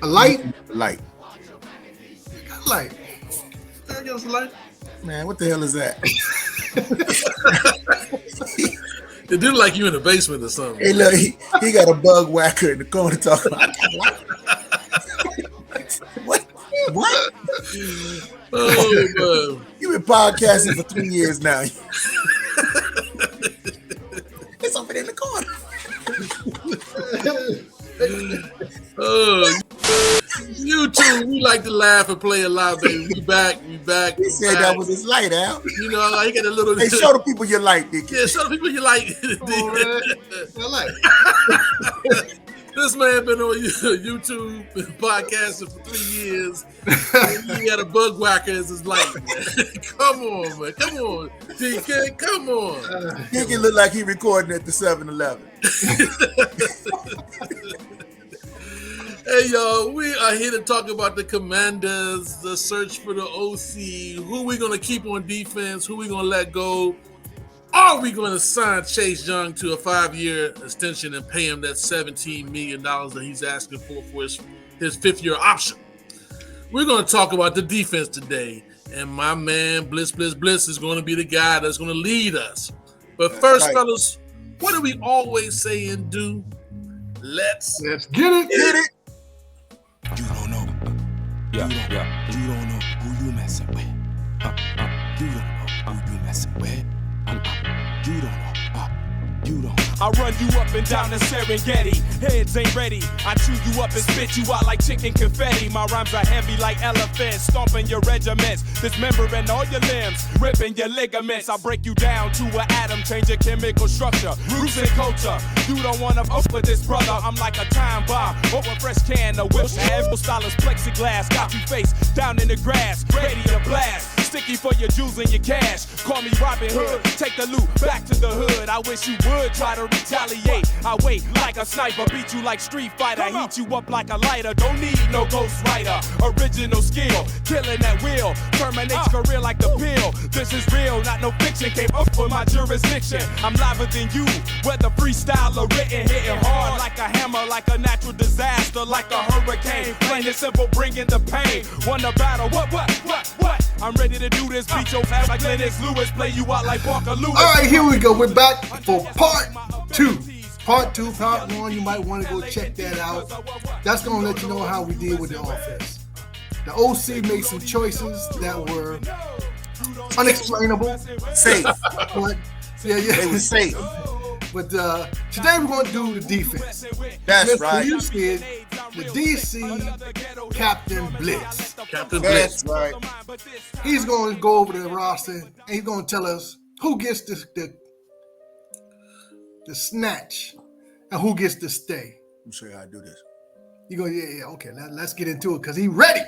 A light? Light. Got a light. I guess a light. Man, what the hell is that? It do like you in the basement or something. Hey, look, he got a bug whacker in the corner talking about what? What? Oh, man. You've been podcasting for 3 years now. It's over there in the corner. YouTube, we like to laugh and play a lot, baby. We back. He said that was his light, Al. You know, like, he got a little. Hey, show the people your light, Dick. Yeah, show the people you like. A light. This man been on YouTube podcasting for 3 years. He had a bug whacker as his light. Come on, man. Come on, DK. Come on. Dick look like he recording at the 7-Eleven. Hey, y'all, we are here to talk about the Commanders, the search for the OC, who we going to keep on defense, who we going to let go. Are we going to sign Chase Young to a 5-year extension and pay him that $17 million that he's asking for his 5th-year option? We're going to talk about the defense today, and my man Blitz is going to be the guy that's going to lead us. But first, fellas, what do we always say and do? Let's get it. Get it. You don't know. You don't know who you messing with. You don't know who you messing with. You don't know. You don't. I run you up and down the Serengeti. Heads ain't ready. I chew you up and spit you out like chicken confetti. My rhymes are heavy like elephants, stomping your regiments, dismembering all your limbs, ripping your ligaments. I break you down to an atom, change your chemical structure, roots and culture. You don't wanna fuck with this brother. I'm like a time bomb over a fresh can of Wilshire. Stylus plexiglass got you face down in the grass, ready to blast. Sticky for your jewels and your cash. Call me Robin Hood. Take the loot back to the hood. I wish you would try to retaliate. I wait like a sniper, beat you like Street Fighter, heat you up like a lighter. Don't need no Ghost Rider. Original skill, killing at will. Terminates career like the pill. This is real, not no fiction. Came up for my jurisdiction. I'm liver than you, whether freestyle or written. Hitting hard like a hammer, like a natural disaster, like a hurricane. Plain and simple, bringing the pain. Won the battle. What? I'm ready to do this. Beat your ass like Lennox Lewis. Play you out like Parker Lewis. All right, here we go. We're back for part 2. Part 1, you might want to go check that out. That's going to let you know how we did with the offense. The OC made some choices that were unexplainable. Safe. But, yeah. They were safe. But today we're going to do the defense. That's right. You said the DC Captain Blitz. Captain Blitz. That's right. He's going to go over the roster and he's going to tell us who gets the snatch and who gets to stay. I'm sure how to do this. You go, yeah. Okay, let's get into it because he's ready.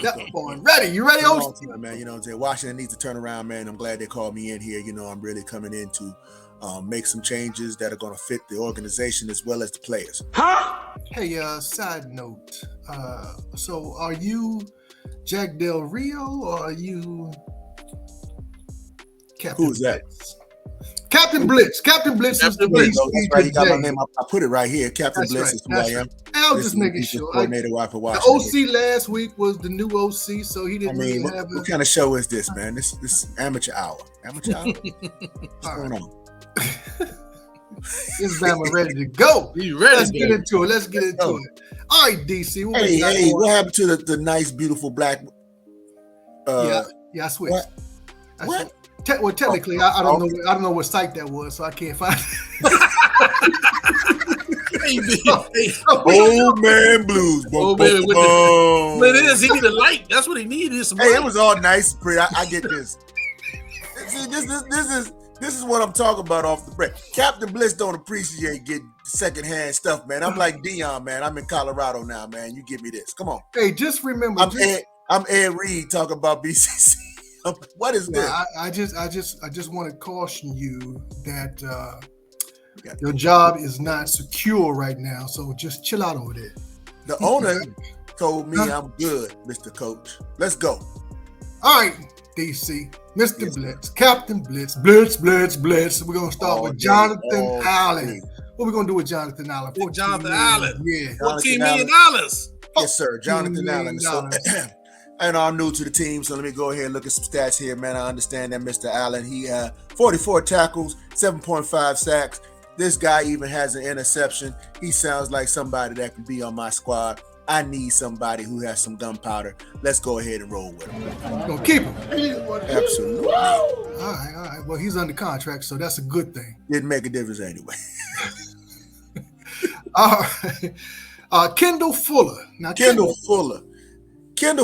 That boy, ready. You ready, OC? Man, you know what I'm saying? Washington needs to turn around, man. I'm glad they called me in here. You know, I'm really coming in to make some changes that are going to fit the organization as well as the players. Hey, side note. So are you Jack Del Rio or are you Captain Who's that? Blitz? Captain Blitz. Captain Blitz is the Blitz. Oh, that's right. You got my name. I put it right here. Captain That's Blitz right. is who That's I am. I was just making sure. Coordinator for The Washington. OC last week was the new OC, so he I didn't mean, really have what kind of show is this, man? This amateur hour. Amateur hour? What's going on? This Bama ready to go. You ready? Let's get into it. All right, DC. Hey, what happened to the nice, beautiful black? Yeah, I switched. What? Well, technically, I don't know. I don't know what site that was, so I can't find it. Old man blues. Old man with the, but it is. He need a light. That's what he needed. Some Hey, light. it was all nice, pretty. I get this. See, this is what I'm talking about off the break. Captain Blitz don't appreciate getting secondhand stuff, man. I'm like Dion, man. I'm in Colorado now, man. You give me this. Come on. Hey, just remember. I'm Ed Reed talking about BCC. What is this? I just want to caution you that your job is not secure right now. So just chill out over there. The owner told me I'm good, Mr. Coach. Let's go. All right, DC, Mr. Blitz, Captain Blitz. We're gonna start with Jonathan Allen. What are we gonna do with Jonathan Allen? Jonathan Allen. Yeah. $14 million. Yes, sir. Jonathan Allen. So, $14 and I'm new to the team, so let me go ahead and look at some stats here, man. I understand that Mr. Allen, he had 44 tackles, 7.5 sacks. This guy even has an interception. He sounds like somebody that can be on my squad. I need somebody who has some gunpowder. Let's go ahead and roll with him. Gonna keep him. Absolutely. All right. Well, he's under contract, so that's a good thing. Didn't make a difference anyway. All right. Kendall Fuller. Now, Kendall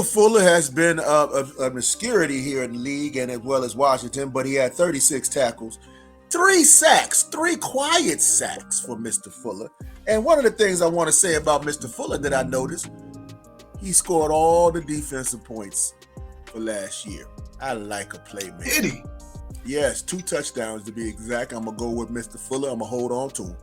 Fuller has been an obscurity here in the league and as well as Washington, but he had 36 tackles, 3 sacks, 3 quiet sacks for Mr. Fuller. And one of the things I want to say about Mr. Fuller that I noticed, he scored all the defensive points for last year. I like a playmaker. Did he? Yes, 2 touchdowns to be exact. I'm going to go with Mr. Fuller. I'm going to hold on to him.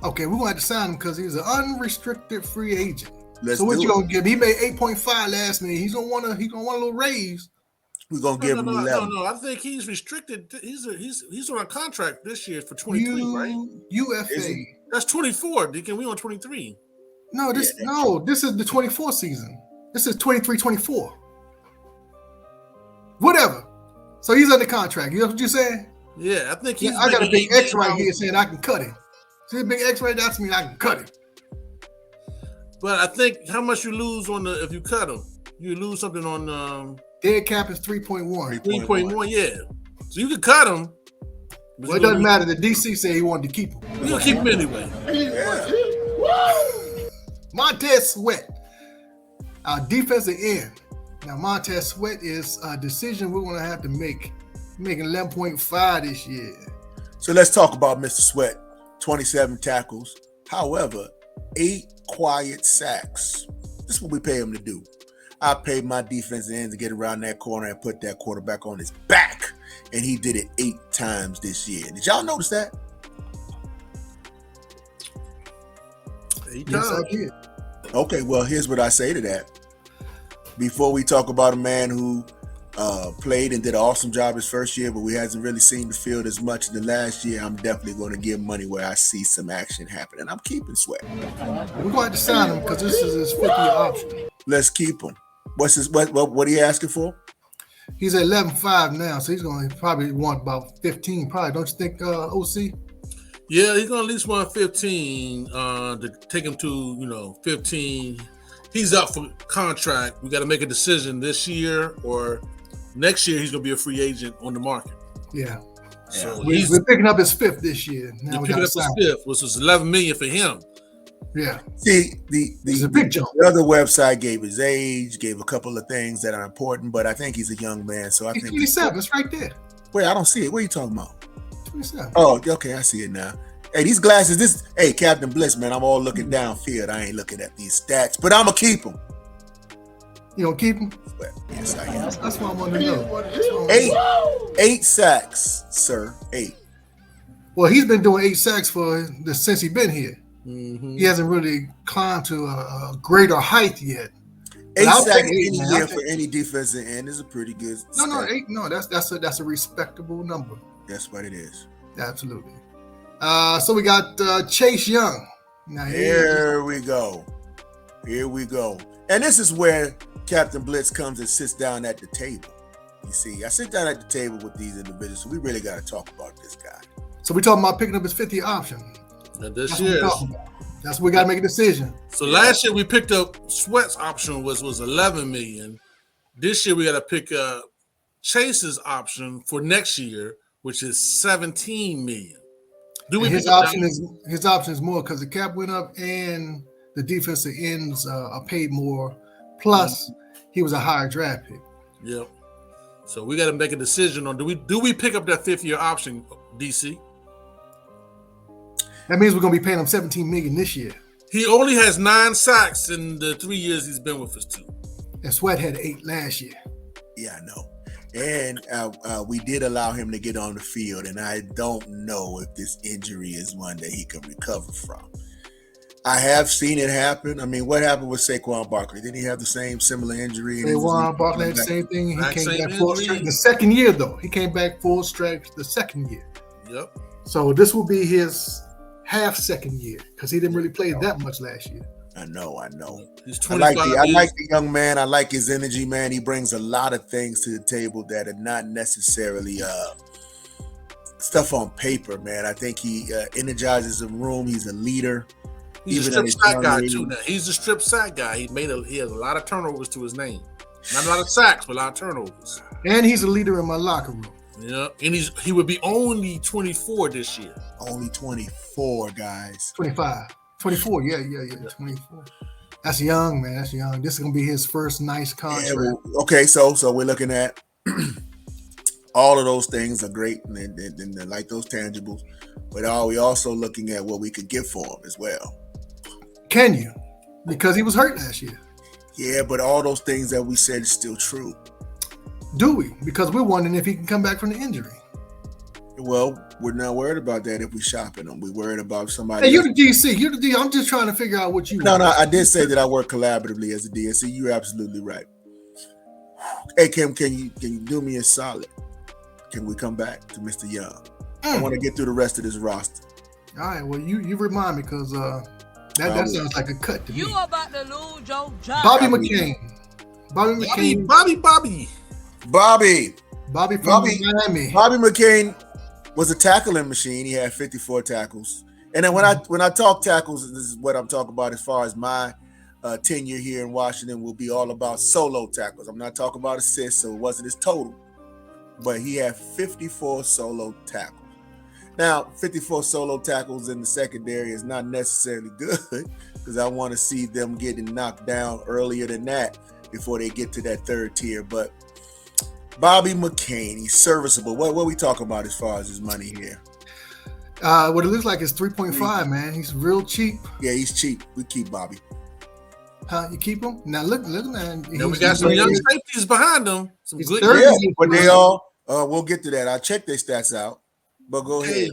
Okay, we're going to have to sign him because he's an unrestricted free agent. Let's so what do you it. going to give? He made 8.5 last minute. He's going to want a little raise. We're going to give him 11. No. I think he's restricted. He's on a contract this year for 23, right? UFA. That's 24. Deacon, we on 23. No, this is the 24 season. This is 23-24. Whatever. So he's under contract. You know what you're saying? Yeah, I think he's. I got a big X right here saying I can cut him. See a big X right there? That's mean I can cut him. But I think how much you lose if you cut him? You lose something on Dead cap is 3.1. 3.1, yeah. So you can cut him. Well, it doesn't matter. The DC said he wanted to keep him. We're gonna keep him anyway. Yeah. Montez Sweat, our defensive end. Now, Montez Sweat is a decision we're going to have to make. Making 11.5 this year. So let's talk about Mr. Sweat. 27 tackles. However, 8 quiet sacks. This is what we pay him to do. I paid my defensive end to get around that corner and put that quarterback on his back. And he did it 8 times this year. Did y'all notice that? 8 Yes, times. I did. Okay, well, here's what I say to that. Before we talk about a man who played and did an awesome job his first year, but we hasn't really seen the field as much in the last year, I'm definitely going to give money where I see some action happening. I'm keeping Sweat. We're going to have to sign him because this is his 5th year option. Let's keep him. What's his what are you asking for? He's at 11.5 now, so he's going to probably want about 15. Probably, don't you think, OC? Yeah, he's gonna at least want 15 to take him to 15. He's up for contract. We got to make a decision this year or next year. He's gonna be a free agent on the market. Yeah. So We're picking up his 5th this year. Now we got picking to up sign his him. 5th, which is $11 million for him. Yeah. See, It's a big jump. the other website gave his age, gave a couple of things that are important, but I think he's a young man, so I He's think 27. It's right there. Wait, I don't see it. What are you talking about? 27. Oh, okay, I see it now. Hey, these glasses, Captain Bliss, man, I'm all looking downfield. I ain't looking at these stats, but I'm going to keep them. You don't keep him? Well, yes, I am. That's what I want to know. 8 sacks, sir. 8. Well, he's been doing 8 sacks since he's been here. Mm-hmm. He hasn't really climbed to a greater height yet. 8 I'll sacks take 8, any man. year I'll for any defensive end is a pretty good No, stat. 8. No, that's a respectable number. That's what it is. Absolutely. So we got Chase Young. Now Here we go. And this is where Captain Blitz comes and sits down at the table. You see, I sit down at the table with these individuals, so we really got to talk about this guy. So we're talking about picking up his 5th year option. And this That's what we're year. talking about. That's what we got to make a decision. So last year we picked up Sweat's option was $11 million. This year we got to pick up Chase's option for next year, which is $17 million. And his option is more because the cap went up and the defensive ends are paid more. Plus, he was a higher draft pick. Yep. So we got to make a decision on do we pick up that 5th year option, DC? That means we're going to be paying him $17 million this year. He only has 9 sacks in the 3 years he's been with us too. And Sweat had 8 last year. Yeah, I know. And we did allow him to get on the field, and I don't know if this injury is one that he can recover from. I have seen it happen. I mean, what happened with Saquon Barkley? Didn't he have the similar injury? Saquon Barkley had the same thing. He came same back full injury. strength the second year, though. He came back full strength the second year. Yep. So this will be his half second year because he didn't really play that much last year. I know. He's I 25 like the young man. I like his energy, man. He brings a lot of things to the table that are not necessarily stuff on paper, man. I think he energizes a room. He's a leader. He's a strip sack guy too. Now he's a strip sack guy. He has a lot of turnovers to his name. Not a lot of sacks, but a lot of turnovers. And he's a leader in my locker room. Yeah, and he would be only 24 this year. Only 24, guys. 25. 24, yeah, 24. That's young, man. That's young. This is gonna be his first nice contract. Yeah, well, okay, so we're looking at all of those things are great, and they're like those tangibles. But are we also looking at what we could get for him as well? Can you? Because he was hurt last year. Yeah, but all those things that we said is still true. Do we? Because we're wondering if he can come back from the injury. Well, we're not worried about that if we're shopping them. We're worried about somebody. Hey, you're the DC. You're the DC. I'm just trying to figure out what you No, I did say that I work collaboratively as a DSC. You're absolutely right. Hey, Kim, can you do me a solid? Can we come back to Mr. Young? I want to get through the rest of this roster. All right. Well, you remind me because that sounds like a cut to me. You about to lose your job. Bobby McCain. Bobby from Miami. Bobby McCain was a tackling machine. He had 54 tackles. And then when I talk tackles, this is what I'm talking about as far as my tenure here in Washington will be all about solo tackles. I'm not talking about assists, so it wasn't his total. But he had 54 solo tackles. Now, 54 solo tackles in the secondary is not necessarily good because I want to see them getting knocked down earlier than that before they get to that third tier. But Bobby McCain, he's serviceable. What are we talking about as far as his money here? What it looks like is 3.5, man. He's real cheap. Yeah, he's cheap. We keep Bobby. Huh? You keep him? Now look, man. Now we got some young safeties behind him. Some good. Yeah, but they all. We'll get to that. I'll check their stats out. But go ahead.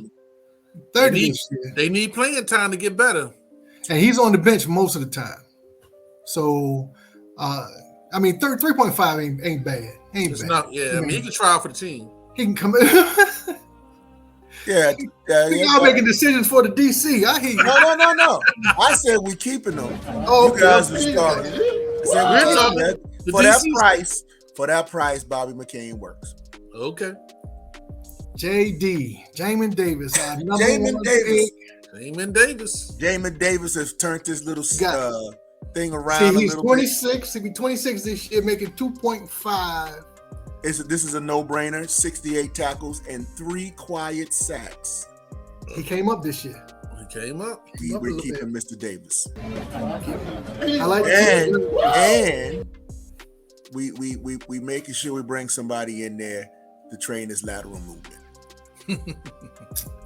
30. They need playing time to get better. And he's on the bench most of the time. So, I mean, 3.5 ain't bad. It's not. Yeah, I mean, he can try out for the team. He can come in. Yeah. Y'all making decisions for the DC. I hear you. No. I said we keeping them. Oh, you guys are starting. For that price, Bobby McCain works. Okay. Jamin Davis. Jamin Davis has turned this little thing around. See, he's 26. He'll be 26 this year, making 2.5. This is a no-brainer. 68 tackles and 3 quiet sacks. He came up this year. We're keeping Mr. Davis. I like and we making sure we bring somebody in there to train his lateral movement.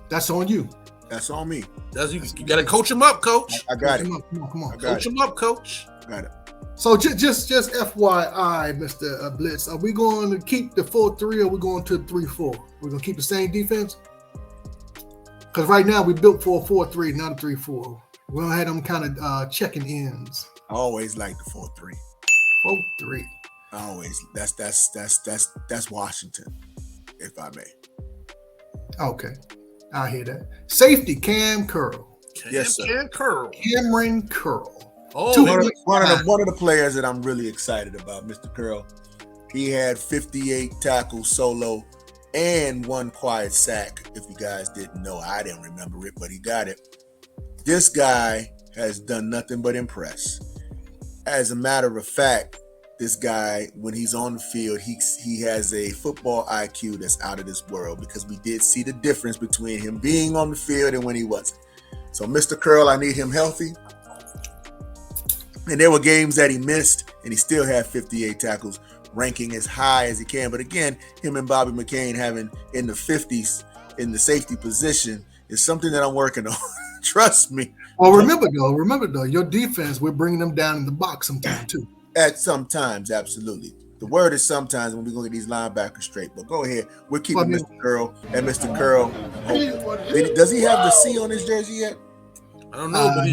That's on you. That's on me. You got to coach him up, coach. I got it. Come on. Coach him up, coach. Got it. So just FYI, Mr. Blitz, are we going to keep the 4-3 or we going to 3-4? We're going to keep the same defense? Because right now we built for a 4-3, not a 3-4. We're going to have them kind of checking ends. I always like the 4-3. 4-3. Always. That's Washington, if I may. Okay. I hear that. Safety, Cam Curl. Yes, sir. Cameron Curl. Oh, one of the players that I'm really excited about, Mr. Curl. He had 58 tackles solo and 1 quiet sack. If you guys didn't know, I didn't remember it, but he got it. This guy has done nothing but impress. As a matter of fact, this guy, when he's on the field, he has a football IQ that's out of this world because we did see the difference between him being on the field and when he wasn't. So, Mr. Curl, I need him healthy. And there were games that he missed, and he still had 58 tackles, ranking as high as he can. But again, him and Bobby McCain having in the 50s in the safety position is something that I'm working on. Trust me. Well, remember though, your defense, we're bringing them down in the box sometimes too. At sometimes, absolutely. The word is sometimes when we're going to get these linebackers straight. But go ahead. We're keeping Mr. Curl. And Mr. Curl, does he have the C on his jersey yet? I don't know, but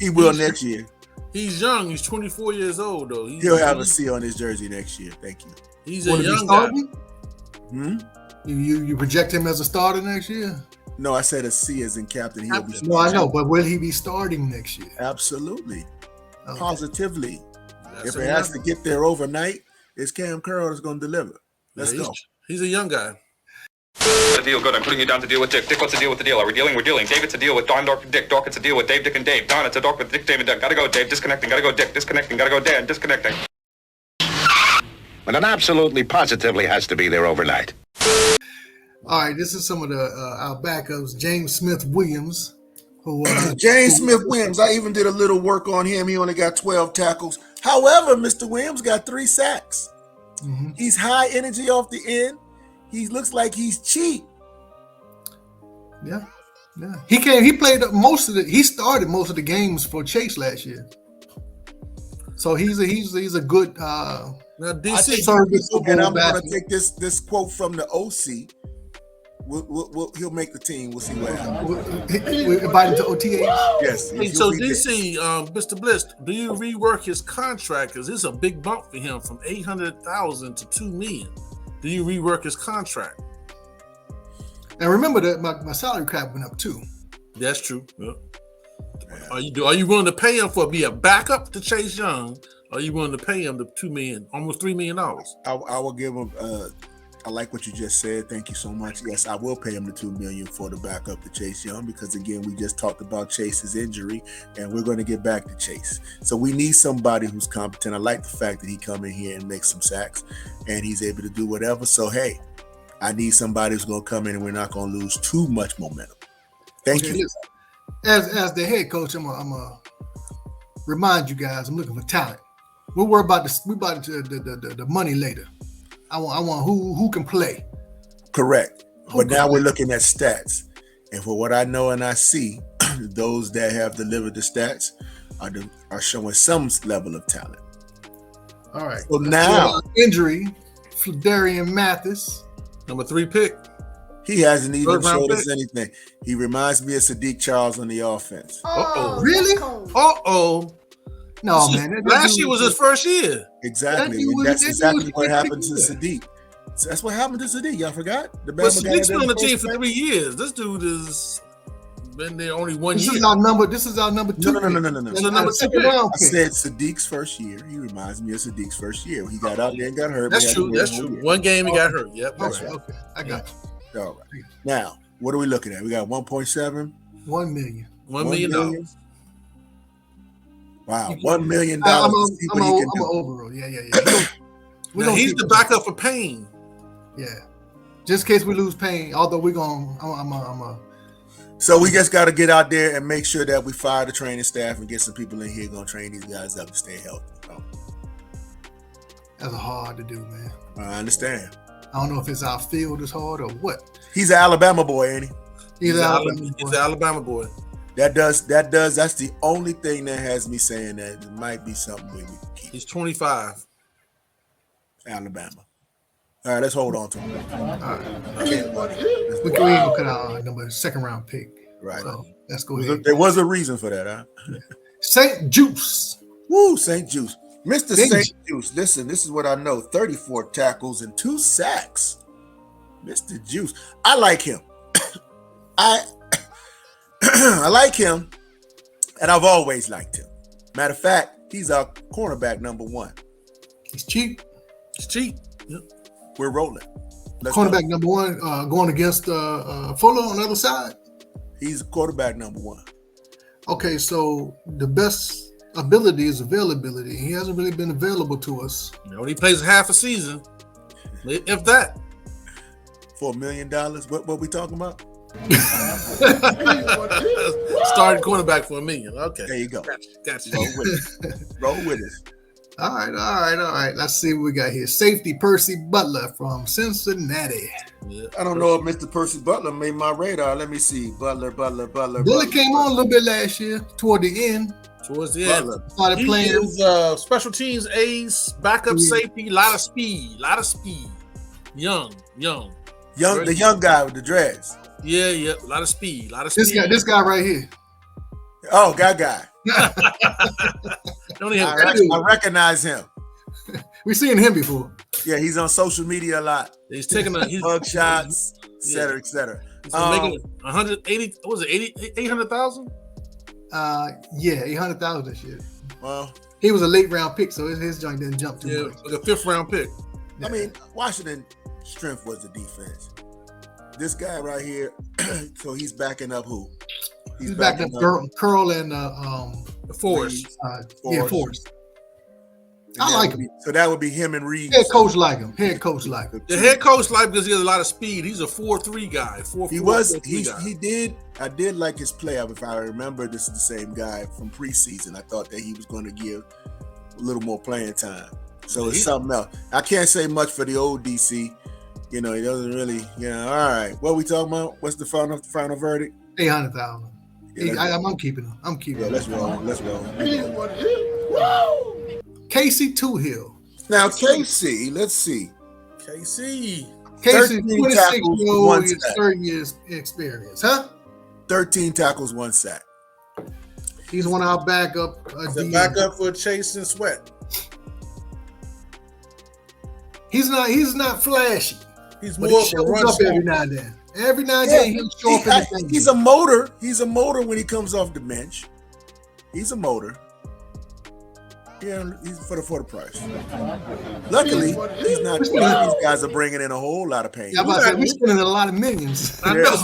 he will next year. He's young. He's 24 years old, though. He'll have a C on his jersey next year. Thank you. He's a young guy. You project him as a starter next year? No, I said a C as in captain. He'll be. No, I know, but will he be starting next year? Absolutely, Okay. positively. That's If it has to get there overnight, it's Cam Curl that's going to deliver. Let's go. He's a young guy. The deal, good. I'm putting you down to deal with Dick. Dick, what's the deal with the deal? Are we dealing? We're dealing. Dave, it's a deal with Don, Dork, and Dick. Dork, it's a deal with Dave, Dick, and Dave. Don, it's a Dork with Dick, Dave, and Dick. Gotta go, Dave. Disconnecting. Gotta go, Dick. Disconnecting. Gotta go, Dan. Disconnecting. But it absolutely, positively has to be there overnight. All right, this is some of our backups. James Smith Williams, who James Smith Williams. I even did a little work on him. He only got 12 tackles. However, Mr. Williams got 3 sacks. Mm-hmm. He's high energy off the end. He looks like he's cheap. Yeah. He played most of he started most of the games for Chase last year. So he's a good Now I think and I'm going to take this quote from the OC. He'll make the team. We'll see what happens. We invited to OTAs. Yes. Hey, so DC, Mr. Bliss, do you rework his contract? Because it's a big bump for him from $800,000 to $2 million. Do you rework his contract? And remember that my salary cap went up too. That's true. Yeah. Are you willing to pay him for be a backup to Chase Young? Or are you willing to pay him the $2 million, almost $3 million? I will give him. I like what you just said. Thank you so much. Yes, I will pay him the $2 million for the backup to Chase Young because again, we just talked about Chase's injury, and we're going to get back to Chase. So we need somebody who's competent. I like the fact that he come in here and make some sacks, and he's able to do whatever. So hey, I need somebody who's going to come in, and we're not going to lose too much momentum. Thank you. Listen, as the head coach, I'm gonna remind you guys, I'm looking for talent. We'll worry about the money later. I want who can play. Correct. But now we're looking at stats. And for what I know and I see, those that have delivered the stats are showing some level of talent. All right. So now injury, Darian Mathis. Number 3 pick. He hasn't even Third round showed us pick. anything. He reminds me of Sadiq Charles on the offense. Really? No, man. Last year was his first year. Exactly. And that's exactly what happened to Sadiq. That's what happened to Sadiq. Y'all forgot? But Sadiq's been on the team for 3 years. This dude has been there only 1 year. This is our number 2. No. That's the number 2 round I said Sadiq's first year. He reminds me of Sadiq's first year. He got out there and got hurt. That's true. One game he got hurt. Yep. That's right. Okay, I got you. All right. Now, what are we looking at? We got 1.7. $1 million. $1 million. Wow, $1 million. I'm overall. Yeah. He's the backup for Payne. Yeah, just in case we lose Payne. Although we're gonna, So we just got to get out there and make sure that we fire the training staff and get some people in here gonna train these guys up to stay healthy. That's hard to do, man. I understand. I don't know if it's our field is hard or what. He's an Alabama boy, ain't he? He's an Alabama boy. That's the only thing that has me saying that it might be something we can keep. He's 25. Alabama. All right, let's hold on to him. All right. We can even cut our number 2nd round pick. Right. So let's go ahead. There was a reason for that, huh? St. Juice. Woo, St. Juice. Mr. St. Juice. Listen, this is what I know. 34 tackles and 2 sacks. Mr. Juice. I like him. I like him, and I've always liked him. Matter of fact, he's our cornerback number 1. He's cheap. Yep. We're rolling. Cornerback number 1 going against Fuller on the other side. He's quarterback number 1. Okay, so the best ability is availability. He hasn't really been available to us. He plays half a season, if that. For $1 million, what we talking about? Starting cornerback for $1 million. Okay, there you go. Gotcha. Roll with it. All right. Let's see what we got here. Safety Percy Butler from Cincinnati. Yeah. I don't know if Mr. Percy Butler made my radar. Let me see. Butler. Billy came on a little bit last year, toward the end. Towards the end. Started playing. He is special teams ace, backup safety, lot of speed. Young. The young guy with the dreads. Yeah, a lot of speed, This guy right here. Oh, guy. Don't even I recognize him. We seen him before. Yeah, he's on social media a lot. He's taking a Mug shots, et cetera, et cetera. He's making 180. What was it? 800,000? Yeah, 800,000 and shit. Well, He was a late round pick, so his joint didn't jump too much. Like a 5th round pick. I mean, Washington's strength was the defense. This guy right here, so he's backing up who? He's backing up Curl and Forrest. Yeah, Forrest. I like him. So that would be him and Reed. Head coach like him. Head coach like him. The head coach like because he has a lot of speed. He's a 4-3 guy. 4-4. He did. I did like his play. If I remember, this is the same guy from preseason. I thought that he was going to give a little more playing time. So it's something else. I can't say much for the old DC. You know, he doesn't really. Yeah. All right. What are we talking about? What's the final verdict? 800,000. Yeah, I'm keeping him. I'm keeping him. Let's roll. Let's roll. Casey Toohill. Now KC, let's see. KC, 26-year-old, 30 years experience, huh? 13 tackles, 1 sack. He's one of our backup. the backup for Chase and Sweat. He's not flashy. He's But more he of a shows run up stopper. every now and then. Every now and then he'll show up in the game. He's a motor. He's a motor when he comes off the bench. He's a motor. Yeah, he's for the price. Luckily, he's not. These guys are bringing in a whole lot of pain. Yeah, we're spending a lot of millions. I know.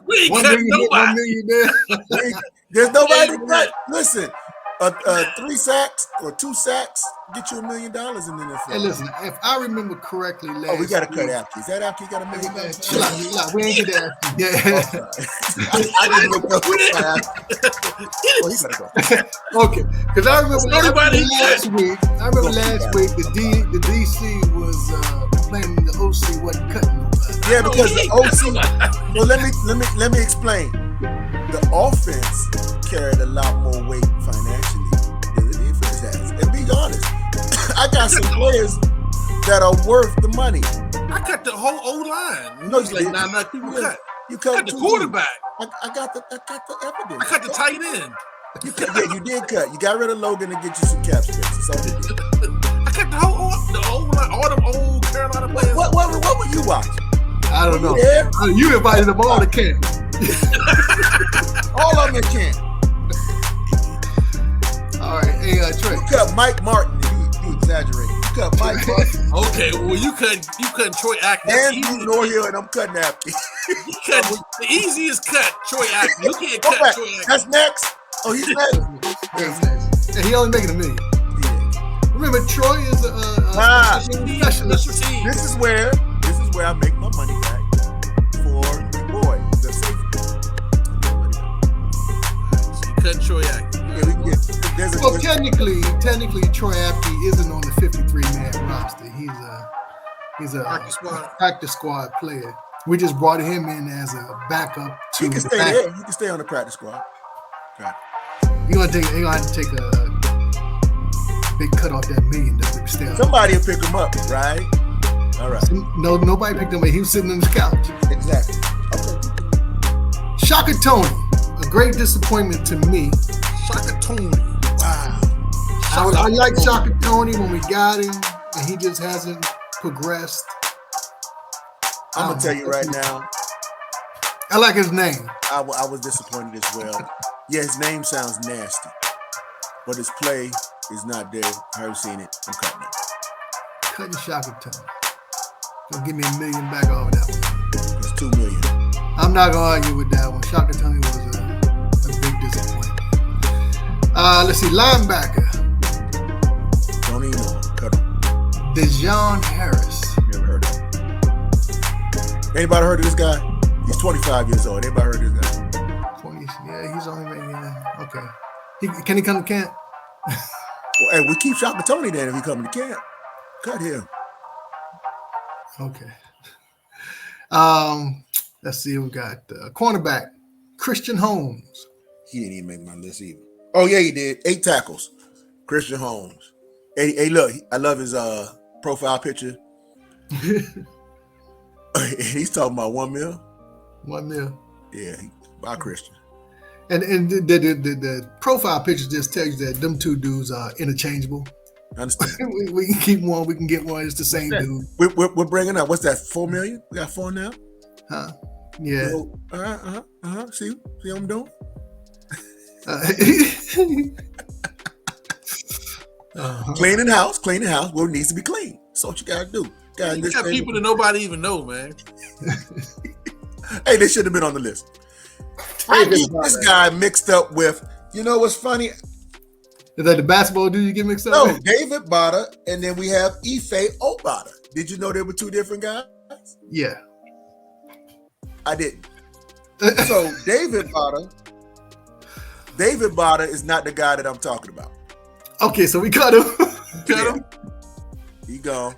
We ain't $1 cut million, nobody. $1 million there. There's nobody to cut. Listen, 3 sacks or 2 sacks get you $1 million in the NFL. Hey, listen, if I remember correctly, last we got to cut week- Apke. Is that Apke got $1 million? Chill out. We ain't get that. Yeah. I didn't look up for Apke. Oh, he gotta go. Okay, because I remember last week. I remember last week the DC was complaining the OC wasn't cutting nobody. Yeah, because the OC. Well, let me explain. The offense carried a lot more weight financially than the defense has. And be honest, I got some players that are worth the money. I cut the whole O line. No, He's you like didn't. 9 people cut. You I cut cut the two quarterback. dudes. I got the evidence. I cut the tight end. You cut, yeah, you did cut. You got rid of Logan to get you some cap space. That's all you did. I cut the whole line, all them old Carolina players. What were you watching? I don't know. Yeah. You invited them all to camp. All of them can't. All right, hey Trey. You cut Mike Martin. You exaggerate. You cut Mike Martin Okay, well you cut Troy Atkins. and Drew Norhill, and I'm cutting Apke. You cut the easiest cut, Troy Atkins. You can't Go cut back. Troy Atkins. That's next. Oh, he's next. And he only making $1 million. Yeah. Remember, Troy is a specialist. This is where I make my money back for the boy, the safety. So you cut Troy Atkins. Yeah, we can get. There's a Well, technically, Troy Apke isn't on the 53-man roster. He's a practice squad player. We just brought him in as a backup to he can the stay back. there. He can stay on the practice squad. Right. You're gonna have to take a big cut off that $1 million to stay on. Somebody will pick him up, right? All right. No, nobody picked him up. He was sitting on his couch. Exactly. Okay. Shaka Tony, a great disappointment to me. Shaka Tony. Wow. I like Shaka Tony when we got him, and he just hasn't progressed. I'm gonna tell you right now. I like his name. I was disappointed as well. Yeah, his name sounds nasty, but his play is not there. I haven't seen it. I'm cutting it. Cutting Shaka Tony. Gonna give me $1 million back off of that one. It's $2 million. I'm not gonna argue with that one. Shaka Tony was a big disappointment. Let's see, linebacker. Don't even know. Cut him. Dejon Harris. Never heard of him. Anybody heard of this guy? He's 25 years old. Anybody heard of this guy? 20. Yeah, he's only making okay. Can he come to camp? Well, hey, we keep Shaka Tony then if he coming to camp. Cut him. Okay. Let's see. We got cornerback Christian Holmes. He didn't even make my list either. Oh yeah, he did. 8 tackles. Christian Holmes. Hey, look, I love his profile picture. He's talking about $1 million. $1 million. Yeah, by Christian. And the profile picture just tells you that them two dudes are interchangeable. I understand. we can keep one. We can get one. It's the same dude. We're bringing up. What's that? 4 million? We got 4 now. Huh? Yeah. See what I'm doing? Cleaning house. What needs to be clean. That's what you gotta do. You got people that nobody even know, man. Hey, they should have been on the list. I get this guy mixed up with. You know what's funny? Is that the basketball dude you get mixed up No, with? David Bada, and then we have Ife Obada. Did you know they were two different guys? Yeah. I didn't. So David Bada is not the guy that I'm talking about. Okay, so we cut him. He gone.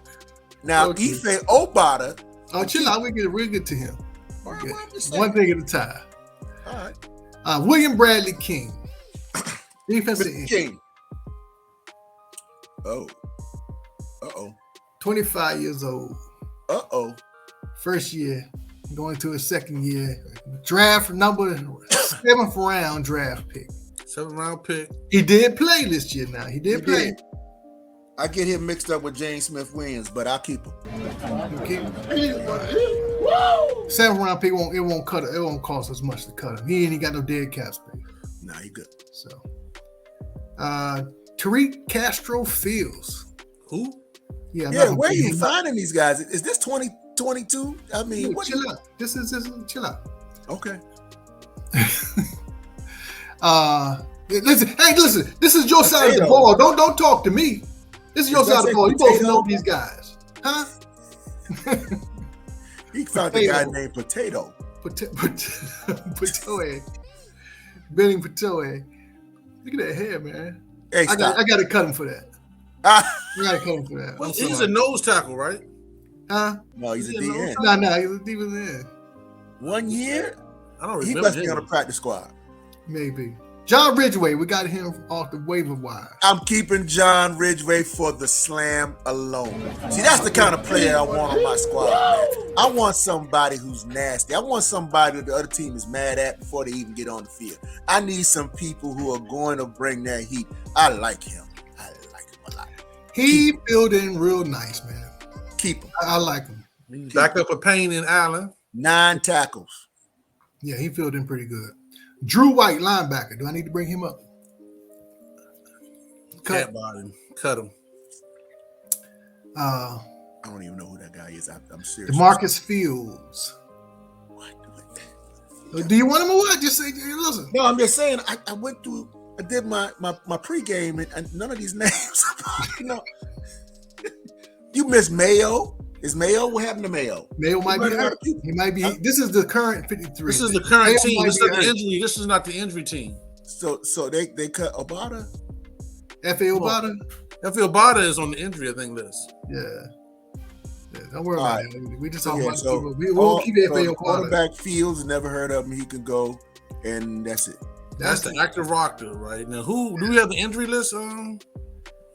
Now Okay. Ife Obada. Oh, chill out. We'll get to him. Okay. I'm just saying. One thing at a time. All right. William Bradley King. Defensive Mr. end. King. Oh. Uh-oh. 25 years old. Uh-oh. First year. Going to his second year. Draft number 7th round draft pick. 7th round pick. He did play this year now. He did play. I get him mixed up with James Smith-Williams, but I'll keep him. Okay. 7th round pick it won't cut it. It won't cost as much to cut him. He ain't got no dead cap space. Nah, he good. So Tariq Castro Fields. Who? Yeah, where are you finding these guys? Is this 2022? I mean, Dude, chill out. This is chill out. Okay. Listen. This is your side of the ball. Don't talk to me. This is your side of the ball. You supposed to know these guys, huh? He found a guy named Potato. Patoe. Benny Patoe. Look at that hair, man. Hey, I got to cut him for that. I got to cut him for that. Well, he's a nose tackle, right? Huh? No, he's a DN. No, he was in. 1 year? I don't remember. He must be on the practice squad. Maybe. John Ridgeway, we got him off the waiver wire. I'm keeping John Ridgeway for the slam alone. See, that's the kind of player I want on my squad, man. I want somebody who's nasty. I want somebody that the other team is mad at before they even get on the field. I need some people who are going to bring that heat. I like him. I like him a lot. He filled in real nice, man. Keep him. I like him. Back up a Payne and Allen. 9 tackles. Yeah, he filled in pretty good. Drew White, linebacker. Do I need to bring him up? Cut him. Cut him. I don't even know who that guy is. I'm serious. DeMarcus Fields. Do you want him or what? Just say, listen. No, I'm just saying. I went through. I did my pregame, and none of these names. You miss Mayo. Is Mayo? What happened to Mayo? Mayo might be hurt. He might be. This is the current 53. This is the current Mayo team. might This is be not the hurt. injury. This is not the injury team. So they cut Obata. F.A. Obata? F.A. Obata is on the injury, I think, list. Yeah, don't worry about it. We just talking about so we won't keep F.A. Obata. Quarterback Fields, never heard of him. He can go, and that's it. That's the active roster right now. Who do we have the injury list?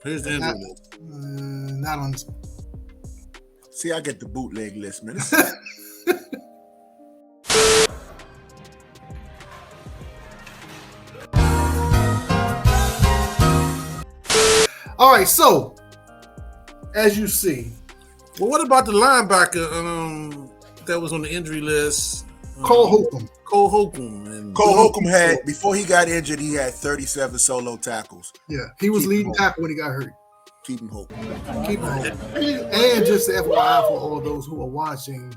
Here's the injury list. Not on. See, I get the bootleg list, man. All right, so as you see, Well, what about the linebacker that was on the injury list? Cole Holcomb. Cole Holcomb. Cole Holcomb had, before he got injured, he had 37 solo tackles. Yeah, he was Keep leading him tackle when he got hurt. Keep him Holcomb. Keep him home. And just FYI for all those who are watching,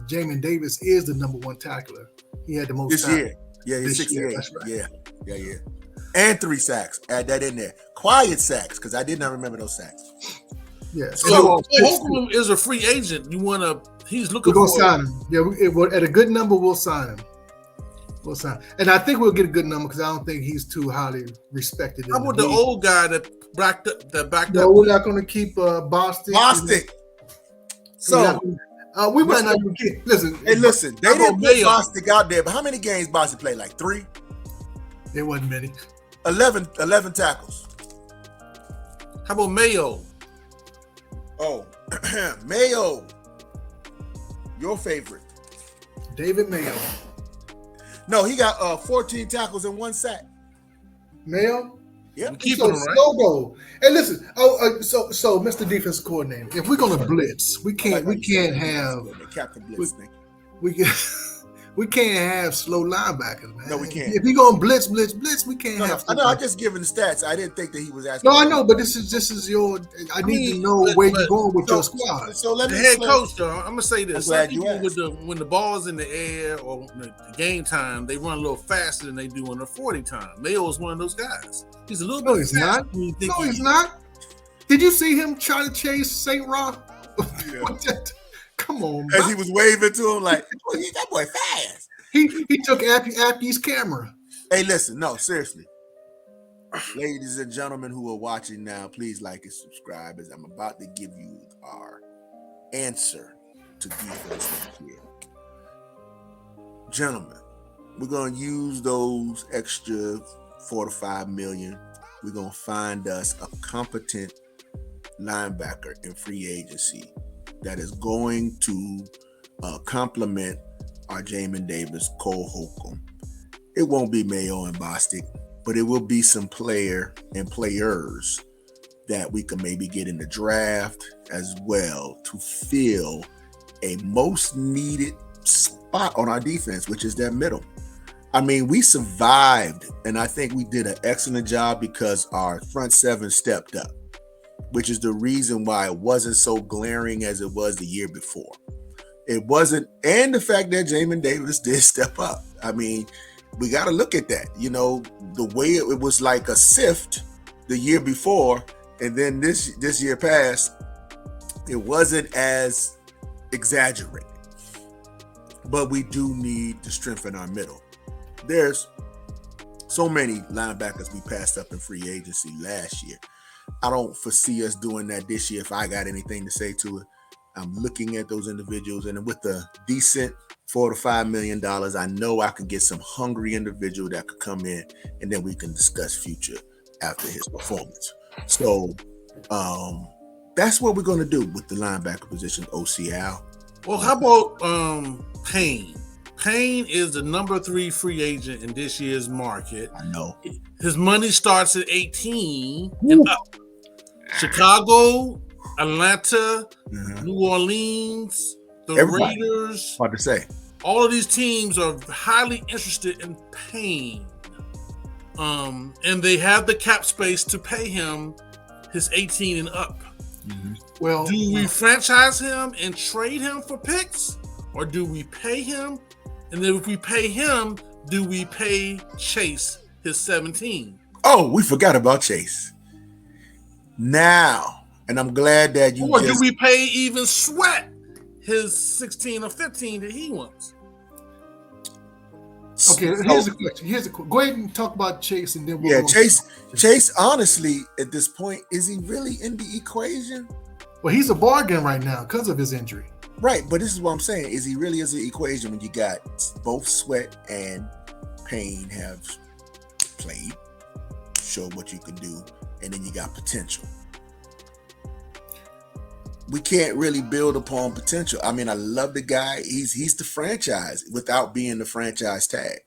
Jamin Davis is the number one tackler. He had the most This tackles. year. Yeah, he's This year, 68. that's right. Yeah. And 3 sacks. Add that in there. Quiet sacks, because I did not remember those sacks. Yeah. So Holcomb is a free agent. He's looking We're gonna for sign him. Yeah, at a good number, we'll sign him. We'll sign, and I think we'll get a good number because I don't think he's too highly respected. How about the old guy that backed up? No, we're not going to keep Boston. So we might not even get. Listen, hey, listen. They didn't put Bostic out there, but how many games Bostic played? Like 3? There wasn't many. 11 tackles. How about Mayo? Oh, Mayo. Your favorite. David Mayo. No, he got 14 tackles and 1 sack. Mayo? Yeah. We keep So him right. slow go. And listen, so Mr. Defense Coordinator, if we're gonna blitz, we can't have Captain Blitz. we can't have slow linebackers, man. No, we can't. If you're gonna blitz, we can't No, have. I know. I'm just giving the stats. I didn't think that he was asking. No, I know, but this is your. I need to know where you're going with your squad. So let me The head explain. coach, though, I'm gonna say this: I'm glad some you people asked. when the ball's in the air or the game time, they run a little faster than they do on the 40 time. Mayo is one of those guys. He's a little No, bit he's faster not. than you think No, he he's is. not. Did you see him try to chase St. Rock? Yeah. What that? Come on, As bro. he was waving to him, like, oh, that boy fast. He took Appy's camera. Hey, listen, no, seriously. Ladies and gentlemen who are watching now, please like and subscribe as I'm about to give you our answer to defense next year. Gentlemen, we're going to use those extra 4 to 5 million. We're going to find us a competent linebacker in free agency that is going to complement our Jamin Davis, Cole Holcomb. It won't be Mayo and Bostic, but it will be some player and players that we can maybe get in the draft as well to fill a most needed spot on our defense, which is that middle. I mean, we survived, and I think we did an excellent job because our front seven stepped up, which is the reason why it wasn't so glaring as it was the year before. It wasn't, and the fact that Jamin Davis did step up. I mean, we got to look at that. You know, the way it was like a sift the year before, and then this year past, it wasn't as exaggerated. But we do need to strengthen our middle. There's so many linebackers we passed up in free agency last year. I don't foresee us doing that this year if I got anything to say to it. I'm looking at those individuals, and with a decent $4 to $5 million, I know I could get some hungry individual that could come in, and then we can discuss future after his performance. So that's what we're going to do with the linebacker position, OCL. Well, how about Payne? Payne is the number 3 free agent in this year's market. I know. His money starts at 18 and up. Chicago, Atlanta, New Orleans, the Everybody. Raiders. Hard to say. All of these teams are highly interested in Payne. And they have the cap space to pay him his 18 and up. Well, Do we franchise him and trade him for picks? Or do we pay him? And then if we pay him, do we pay Chase his 17? Oh, we forgot about Chase. Now, and I'm glad that you Or do we pay even Sweat his 16 or 15 that he wants? okay, here's the question. Go ahead and talk about Chase, and then we'll Yeah, go Chase, honestly, at this point, is he really in the equation? Well, he's a bargain right now because of his injury. Right, but this is what I'm saying. Is he really is the equation when you got both Sweat and Payne have played, show what you can do, and then you got potential. We can't really build upon potential. I mean, I love the guy. He's the franchise without being the franchise tag.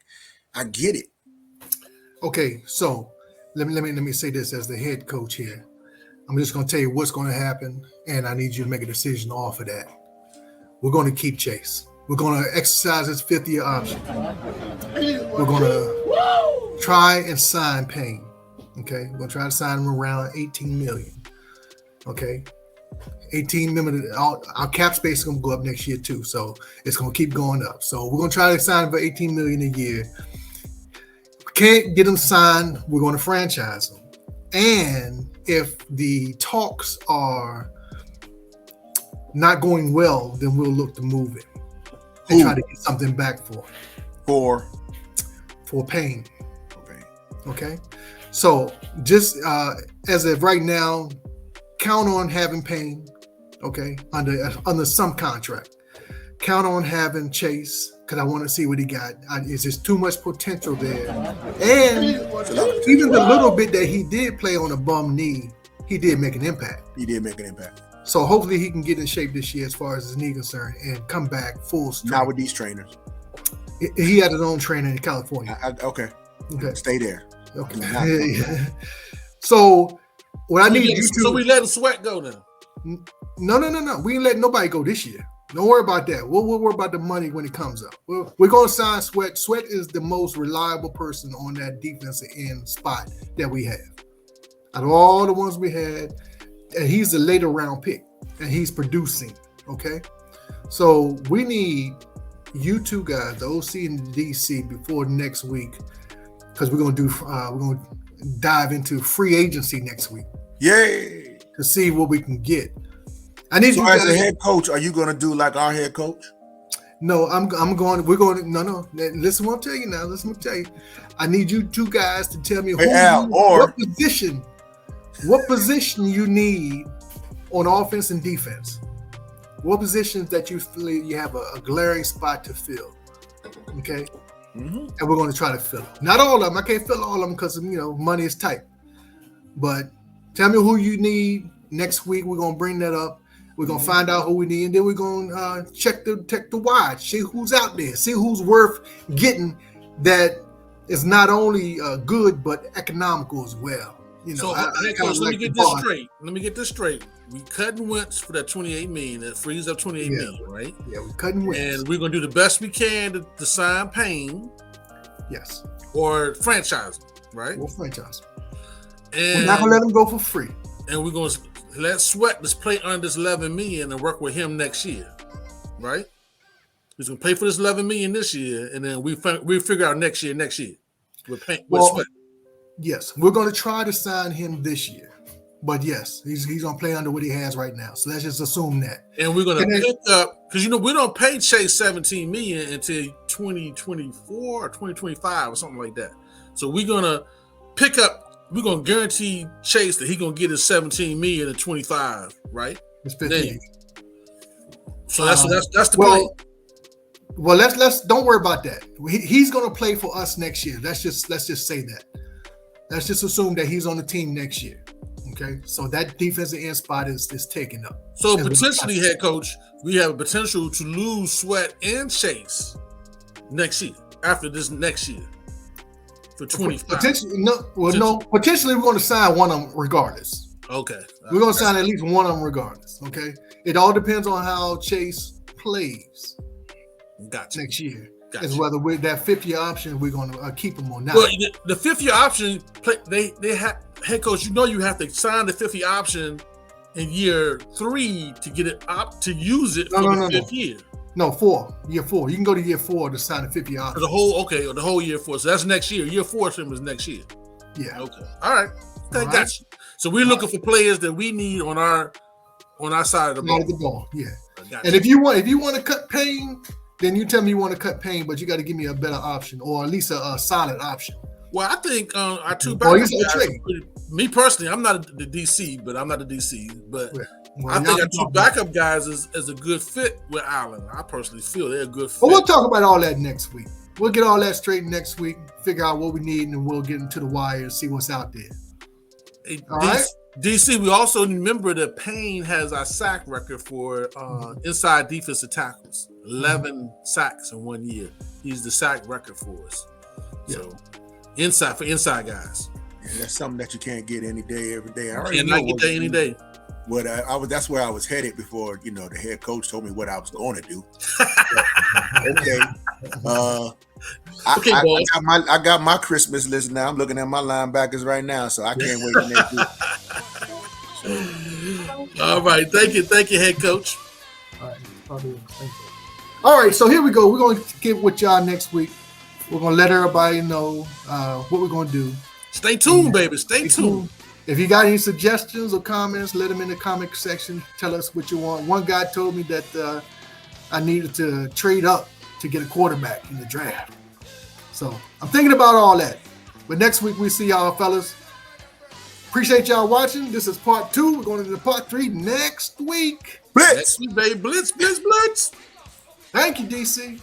I get it. Okay, so let me say this as the head coach here. I'm just going to tell you what's going to happen, and I need you to make a decision off of that. We're going to keep Chase. We're going to exercise his 5th-year option. We're going to try and sign Payne. Okay, we're going to try to sign him around $18 million. Okay, 18 million. Our cap space is going to go up next year too, so it's going to keep going up. So we're going to try to sign him for $18 million a year. We can't get him signed. We're going to franchise him, and if the talks are not going well, then we'll look to move him and try to get something back for Payne. Okay, so just as of right now, count on having Payne. Okay, under some contract. Count on having Chase because I want to see what he got. Is there too much potential there? And even the little bit that he did play on a bum knee, he did make an impact. So hopefully he can get in shape this year as far as his knee concerned and come back full strength. Not with these trainers. He had his own trainer in California. Okay. Okay. Stay there. Okay. So what I need you to. So we let Sweat go now. No. We ain't letting nobody go this year. Don't worry about that. We'll worry about the money when it comes up. We're going to sign Sweat. Sweat is the most reliable person on that defensive end spot that we have. Out of all the ones we had, and he's a later round pick, and he's producing, okay? So we need you two guys, the OC and the DC, before next week, because we're going to dive into free agency next week. Yay! To see what we can get. I need so you as guys, a head coach, are you going to do like our head coach? No, we're going to, no. Listen what I'm telling you now. Listen what I'm telling you. I need you two guys to tell me what position you need on offense and defense. What positions that you feel you have a glaring spot to fill. Okay? Mm-hmm. And we're going to try to fill it. Not all of them. I can't fill all of them because, money is tight. But tell me who you need next week. We're going to bring that up. We're going to find out who we need, and then we're going to check the watch, see who's out there, see who's worth getting that is not only good but economical as well. So, Coach, let me get this straight. We cutting Wentz for that $28 million. That frees up $28 million, right? Yeah, we're cutting Wentz. And we're going to do the best we can to sign Payne. Yes. Or franchise, right? We'll franchise. And we're not going to let him go for free. And we're going to let Sweat just play under this $11 million and work with him next year, right? He's going to pay for this $11 million this year, and then we figure out next year with Sweat. Yes, we're going to try to sign him this year, but yes, he's going to play under what he has right now. So let's just assume that. And we're going to pick up because we don't pay Chase $17 million until 2024 or 2025 or something like that. So we're going to pick up. We're gonna guarantee Chase that he's gonna get his $17 million in 25, right? It's 15. So that's the plan. Well, let's don't worry about that. He's gonna play for us next year. Let's just say that. Let's just assume that he's on the team next year. Okay, so that defensive end spot is taken up. So potentially, head coach, we have a potential to lose Sweat and Chase next year. After this next year. For 25. Potentially, potentially we're going to sign one of them regardless. Okay. We're going to sign at least one of them regardless. Okay. It all depends on how Chase plays. Gotcha. Next year. Gotcha. Is whether with that 5th-year option we're going to keep him or not. Well, the 5th-year option, they have head coach. You have to sign the 5th-year option in year 3 to get it up to use it for the 5th year. No, 4. Year 4. You can go to year 4 to sign a 5th-year option. The whole year 4. So that's next year. Year 4 to him is next year. Yeah. Okay. All right. Got you. So we're looking for players that we need on our side of the ball. Yeah. And if you want to cut Payne, then you tell me you want to cut Payne, but you got to give me a better option or at least a solid option. Well, I think our two backup guys. Me personally, I'm not the DC, but I'm not the DC, but. Yeah. Well, I think our two backup guys is a good fit with Allen. I personally feel they're a good fit. Well, we'll talk about all that next week. We'll get all that straight next week, figure out what we need, and we'll get into the wire and see what's out there. All right? DC, we also remember that Payne has our sack record for inside defensive tackles. 11 sacks in 1 year. He's the sack record for us. Yeah. So inside guys. Yeah, that's something that you can't get any day, every day. I cannot get that any day. That's where I was headed before, the head coach told me what I was going to do. Okay. I got my Christmas list now. I'm looking at my linebackers right now, so I can't wait to next week. All right. Thank you, head coach. All right, so here we go. We're going to get with y'all next week. We're going to let everybody know what we're going to do. Stay tuned, baby. Stay tuned. If you got any suggestions or comments, let them in the comment section. Tell us what you want. One guy told me that I needed to trade up to get a quarterback in the draft. So I'm thinking about all that. But next week, we see y'all, fellas. Appreciate y'all watching. This is part 2. We're going into part 3 next week. Blitz. Next week, baby. Blitz. Thank you, DC.